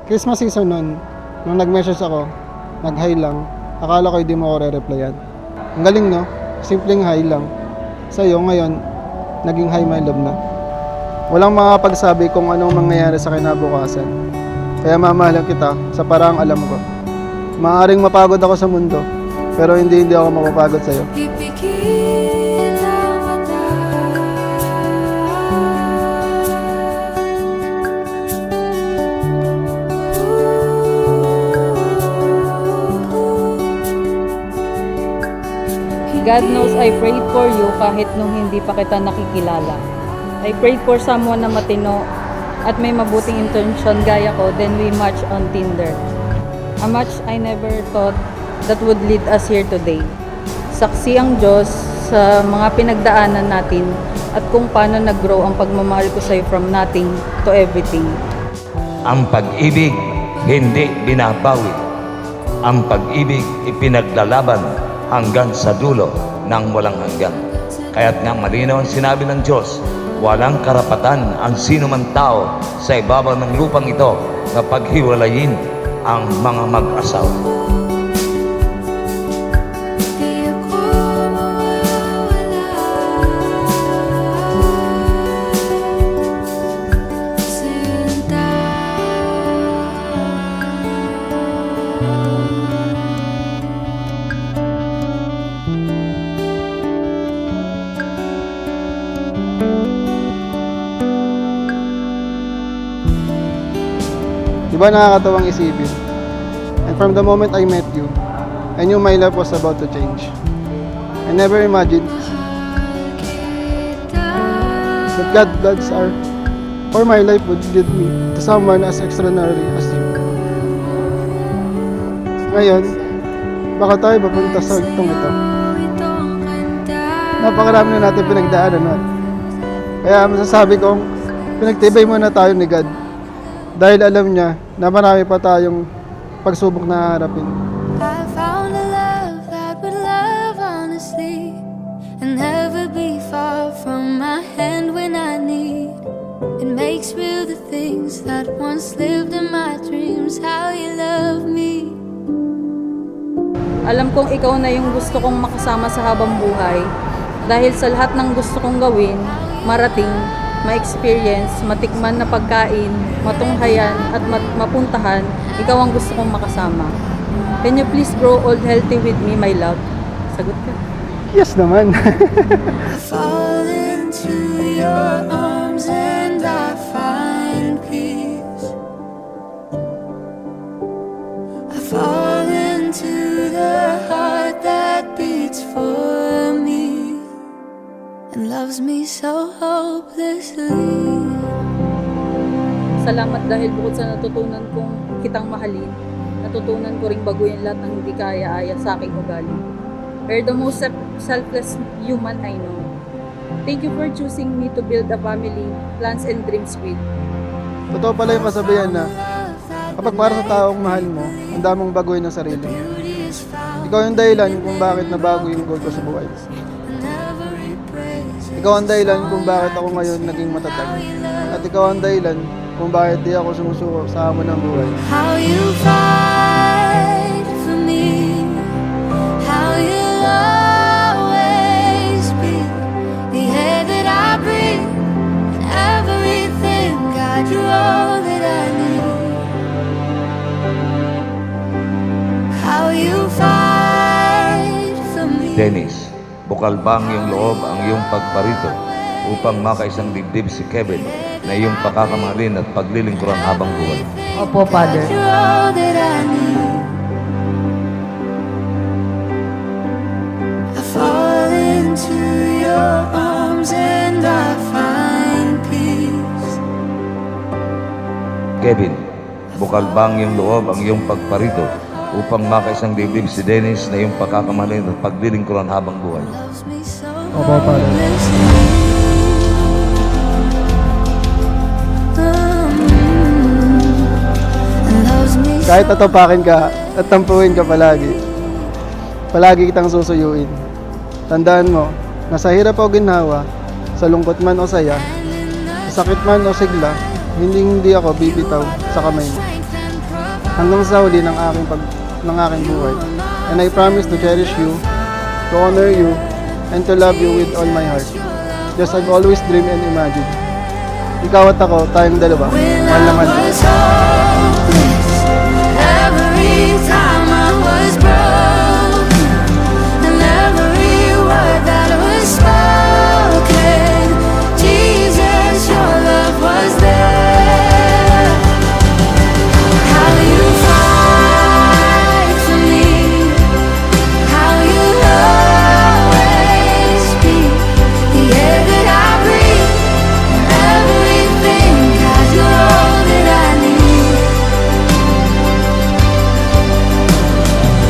Christmas season nun, nung nag-message ako, nag-hi lang, akala ko hindi mo ako re-replyan. Ang galing no? Simpleng hi lang. Sa'yo ngayon, naging hi my love na. Walang makakapagsabi kung anong mangyayari sa kinabukasan. Kaya mamahalan kita sa paraang alam ko. Maaaring mapagod ako sa mundo, pero hindi ako mapapagod sa'yo. God knows I prayed for you kahit nung hindi pa kita nakikilala. I prayed for someone na matino at may mabuting intention gaya ko, then we matched on Tinder. A match I never thought that would lead us here today. Saksi ang Diyos sa mga pinagdaanan natin at kung paano nag-grow ang pagmamahal ko sa'yo from nothing to everything. Ang pag-ibig hindi binabawi. Ang pag-ibig ipinaglalaban hanggang sa dulo ng walang hanggan. Kaya't nga malinaw ang sinabi ng Diyos, walang karapatan ang sino man tao sa ibabaw ng lupang ito na paghiwalayin ang mga mag-asawa. Diba nakakatawang isipin? And from the moment I met you, I knew my life was about to change. I never imagined that God's are or my life would lead me to someone as extraordinary as you. Ngayon, baka tayo papunta sa itong ito. Napakarami na natin pinagdaanan nun. Kaya masasabi kong pinagtibay muna tayo ni God. Dahil alam niya na marami pa tayong pagsubok na harapin. I found a love that would love honestly and never be far from my hand when I need. It makes real the things that once lived in my dreams. How you love me. Alam kong ikaw na yung gusto kong makasama sa habang buhay dahil sa lahat ng gusto kong gawin, marating, ma-experience, matikman na pagkain, matunghayan at mapuntahan, ikaw ang gusto kong makasama. Can you please grow old healthy with me, my love? Sagot ka. Yes naman. Fall into your arms and I find peace. I fall into the heart that beats for me and loves me so hopelessly. Salamat dahil bukod sa natutunan kong kitang mahalin, natutunan ko ring baguhin lahat ng hindi kaya-aya sa aking ugali. You're the most selfless human I know. Thank you for choosing me to build a family, plans and dreams with. Totoo pala yung kasabihan na kapag para sa taong mahal mo, ang damong baguhin ang sarili mo. Ikaw yung dahilan kung bakit nabago yung goal ko sa buhay. Ikaw ang dahilan kung bakit ako ngayon naging matatag. At ikaw ang dahilan kung bakit di ako sumusuko sa hamon ng buhay. How you fight for me, how you'll always be the air that I breathe, and everything. God, you're all that I need. How you fight for me. Dennis, bukal ba ang iyong loob ang iyong pagparito upang makaisang dibdib si Kevin na iyong pakakamahalin at paglilingkuran habang buhay? Opo, Father. You're all that I need. I fall into your arms and I find peace. Kevin, bukal ba ang iyong loob ang iyong pagparito upang makaisang dibdib si Dennis na iyong pakakamahalin at paglilingkuran habang buhay? Loves me so Opo, Father. hopelessly. And loves me Kahit tatapakin ka at tampuhin ka palagi, palagi kitang susuyuin. Tandaan mo, nasa hirap o ginhawa, sa lungkot man o saya, sa sakit man o sigla, hindi ako bibitaw sa kamay mo. strength and hanggang sa huli ng aking buhay. And I promise to cherish you, to honor you, and to love you with all my heart. Just I've always dreamed and imagined. Ikaw at ako, tayong dalawa, mahal na mahal kita. Every time I was broke, and every word that was spoken, Jesus, your love was there. How you fight for me, how you always be the air that I breathe, everything, 'cause you're all that I need.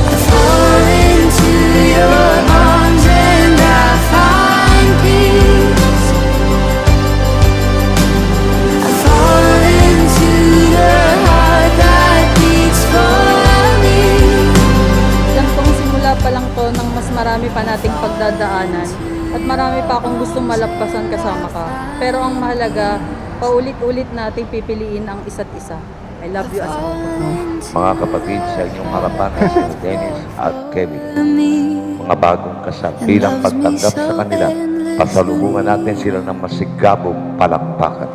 I fall into your arms and I find peace. I fall into the heart that beats for me. Yan pong simula pa lang to ng mas marami pa nating pagdadaanan at marami pa akong gustong malagpasan kasama ka. Pero ang mahalaga, paulit-ulit nating pipiliin ang isa't isa. I love you as always. Mga kapatid, sa inyong harapan ay si Dennis at Kevin, mga bagong kasal. Bilang pagtanggap sa kanila, pasalubungan natin sila ng masigabong palakpakan.